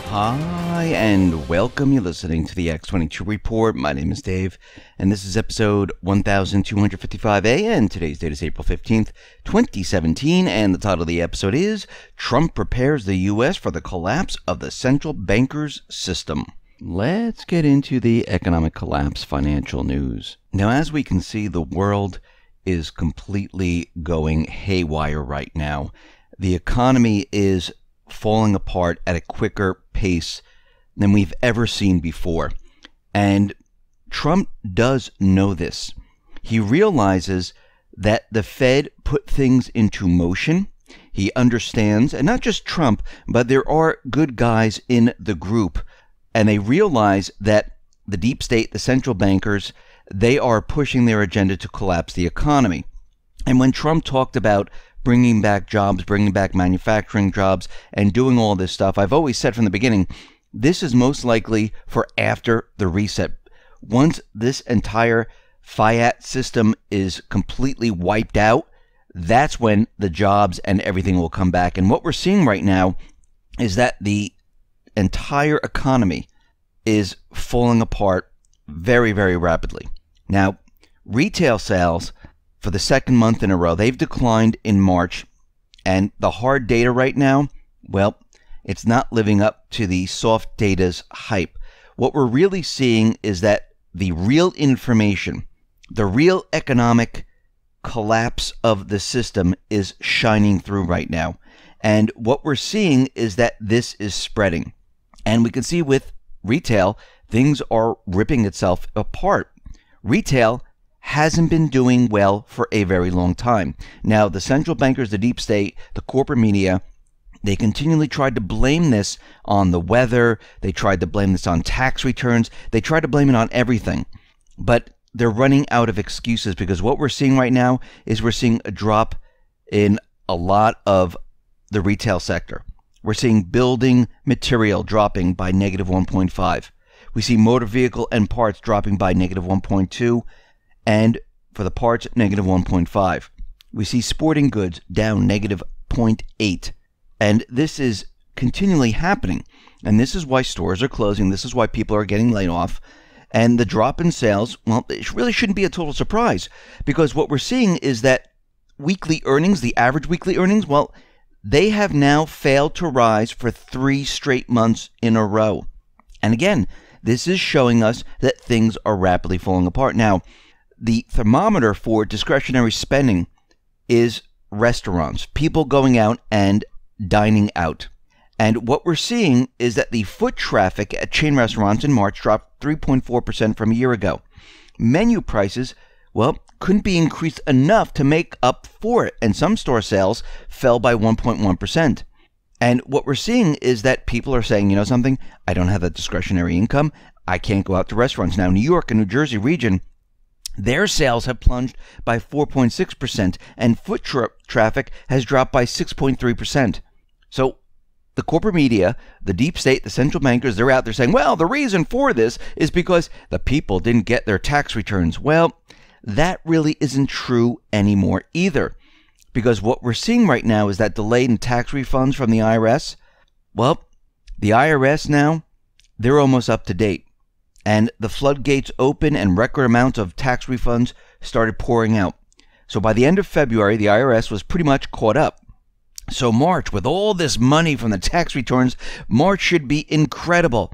Hi, and welcome. You're listening to the X22 Report. My name is Dave, and this is episode 1255A, and today's date is April 15th, 2017, and the title of the episode is Trump Prepares the U.S. for the Collapse of the Central Bankers System. Let's get into the economic collapse financial news. Now, as we can see, the world is completely going haywire right now. The economy is falling apart at a quicker pace than we've ever seen before. And Trump does know this. He realizes that the Fed put things into motion. He understands, and not just Trump, but there are good guys in the group, and they realize that the deep state, the central bankers, they are pushing their agenda to collapse the economy. And when Trump talked about bringing back jobs, bringing back manufacturing jobs, and doing all this stuff, I've always said from the beginning, this is most likely for after the reset. Once this entire fiat system is completely wiped out, that's when the jobs and everything will come back. And what we're seeing right now is that the entire economy is falling apart very, very rapidly. Now, retail sales for the second month in a row, they've declined in March, and the hard data right now, well, it's not living up to the soft data's hype. What we're really seeing is that the real information, the real economic collapse of the system is shining through right now. And what we're seeing is that this is spreading. And we can see with retail, things are ripping itself apart. Retail hasn't been doing well for a very long time. Now, the central bankers, the deep state, the corporate media, they continually tried to blame this on the weather. They tried to blame this on tax returns. They tried to blame it on everything. But they're running out of excuses, because what we're seeing right now is we're seeing a drop in a lot of the retail sector. We're seeing building material dropping by negative 1.5. We see motor vehicle and parts dropping by negative 1.2. And for the parts, negative 1.5. We see sporting goods down negative 0.8. And this is continually happening. And this is why stores are closing. This is why people are getting laid off. And the drop in sales, well, it really shouldn't be a total surprise, because what we're seeing is that weekly earnings, the average weekly earnings, well, they have now failed to rise for 3 straight months in a row. And again, this is showing us that things are rapidly falling apart. Now, the thermometer for discretionary spending is restaurants, people going out and dining out. And what we're seeing is that the foot traffic at chain restaurants in March dropped 3.4% from a year ago. Menu prices, well, couldn't be increased enough to make up for it, and some store sales fell by 1.1%. And what we're seeing is that people are saying, you know something, I don't have that discretionary income, I can't go out to restaurants. Now, New York and New Jersey region, their sales have plunged by 4.6%, and foot traffic has dropped by 6.3%. So the corporate media, the deep state, the central bankers, they're out there saying, well, the reason for this is because the people didn't get their tax returns. Well, that really isn't true anymore either, because what we're seeing right now is that delay in tax refunds from the IRS. Well, the IRS now, they're almost up to date. And the floodgates open, and record amounts of tax refunds started pouring out. So by the end of February, the IRS was pretty much caught up. So March, with all this money from the tax returns, March should be incredible.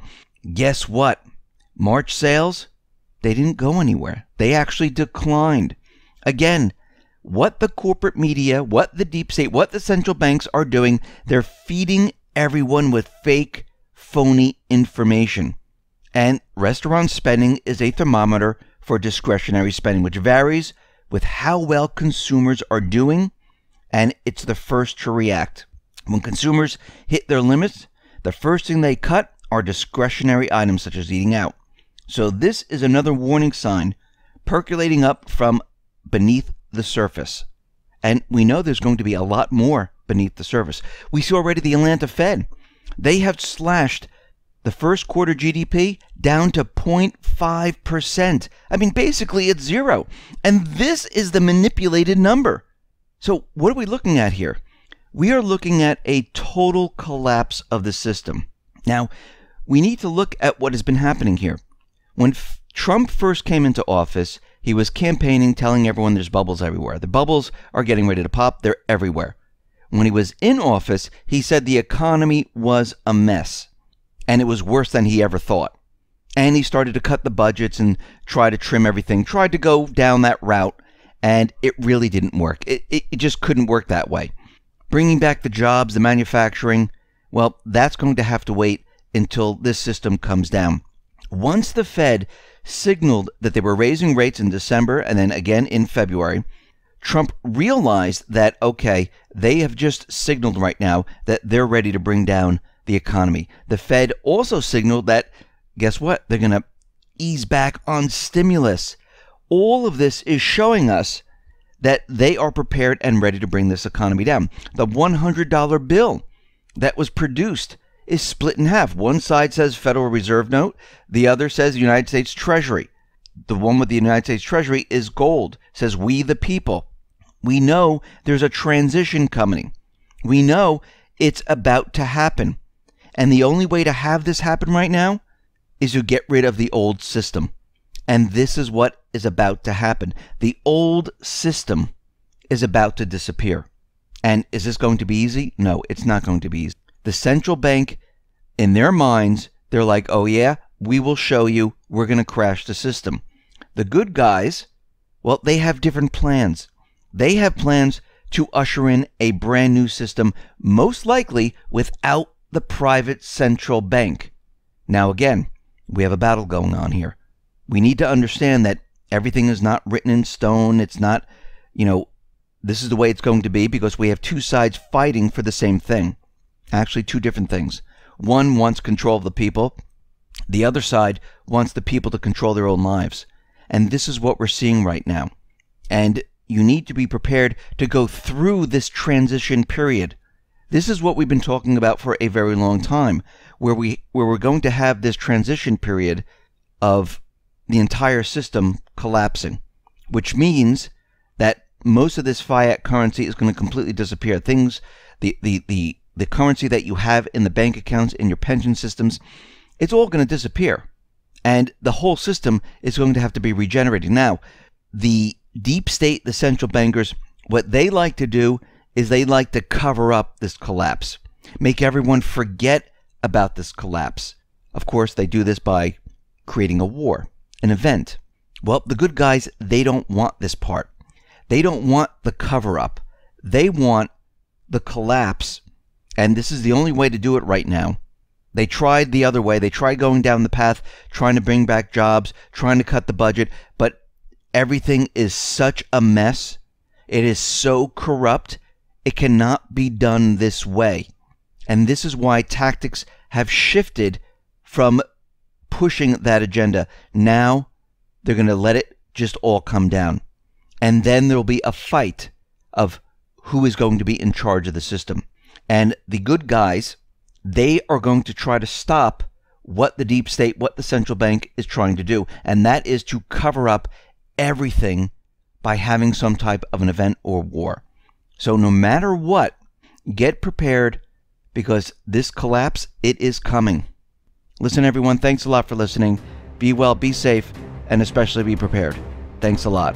Guess what? March sales, they didn't go anywhere. They actually declined. Again, what the corporate media, what the deep state, what the central banks are doing, they're feeding everyone with fake, phony information. And restaurant spending is a thermometer for discretionary spending, which varies with how well consumers are doing, and it's the first to react. When consumers hit their limits, the first thing they cut are discretionary items such as eating out. So this is another warning sign percolating up from beneath the surface. And we know there's going to be a lot more beneath the surface. We see already the Atlanta Fed. They have slashed the first quarter GDP down to 0.5%. I mean, basically it's zero. And this is the manipulated number. So what are we looking at here? We are looking at a total collapse of the system. Now, we need to look at what has been happening here. When Trump first came into office, he was campaigning, telling everyone there's bubbles everywhere. The bubbles are getting ready to pop. They're everywhere. When he was in office, he said the economy was a mess, and it was worse than he ever thought. And he started to cut the budgets and try to trim everything, tried to go down that route, and it really didn't work. It just couldn't work that way. Bringing back the jobs, the manufacturing, well, that's going to have to wait until this system comes down. Once the Fed signaled that they were raising rates in December and then again in February, Trump realized that, okay, they have just signaled right now that they're ready to bring down the economy. The Fed also signaled that, guess what? They're going to ease back on stimulus. All of this is showing us that they are prepared and ready to bring this economy down. The $100 bill that was produced is split in half. One side says Federal Reserve note. The other says United States Treasury. The one with the United States Treasury is gold. Says we the people. We know there's a transition coming. We know it's about to happen. And the only way to have this happen right now is to get rid of the old system. And this is what is about to happen. The old system is about to disappear. And is this going to be easy? No, it's not going to be easy. The central bank, in their minds, they're like, oh yeah, we will show you, we're going to crash the system. The good guys, well, they have different plans. They have plans to usher in a brand new system, most likely without the private central bank. Now again, we have a battle going on here. We need to understand that everything is not written in stone. It's not, this is the way it's going to be, because we have two sides fighting for the same thing. Actually, two different things. One wants control of the people. The other side wants the people to control their own lives. And this is what we're seeing right now. And you need to be prepared to go through this transition period. This is what we've been talking about for a very long time, where we're going to have this transition period of the entire system collapsing, which means that most of this fiat currency is going to completely disappear. Things, the currency that you have in the bank accounts, in your pension systems, it's all going to disappear. And the whole system is going to have to be regenerated. Now, the deep state, the central bankers, what they like to do is they like to cover up this collapse, make everyone forget about this collapse. Of course, they do this by creating a war, an event. Well, the good guys, they don't want this part. They don't want the cover-up. They want the collapse. And this is the only way to do it right now. They tried the other way. They tried going down the path, trying to bring back jobs, trying to cut the budget. But everything is such a mess. It is so corrupt. It cannot be done this way. And this is why tactics have shifted from pushing that agenda. Now they're going to let it just all come down. And then there will be a fight of who is going to be in charge of the system. And the good guys, they are going to try to stop what the deep state, what the central bank is trying to do. And that is to cover up everything by having some type of an event or war. So no matter what, get prepared, because this collapse, it is coming. Listen, everyone, thanks a lot for listening. Be well, be safe, and especially be prepared. Thanks a lot.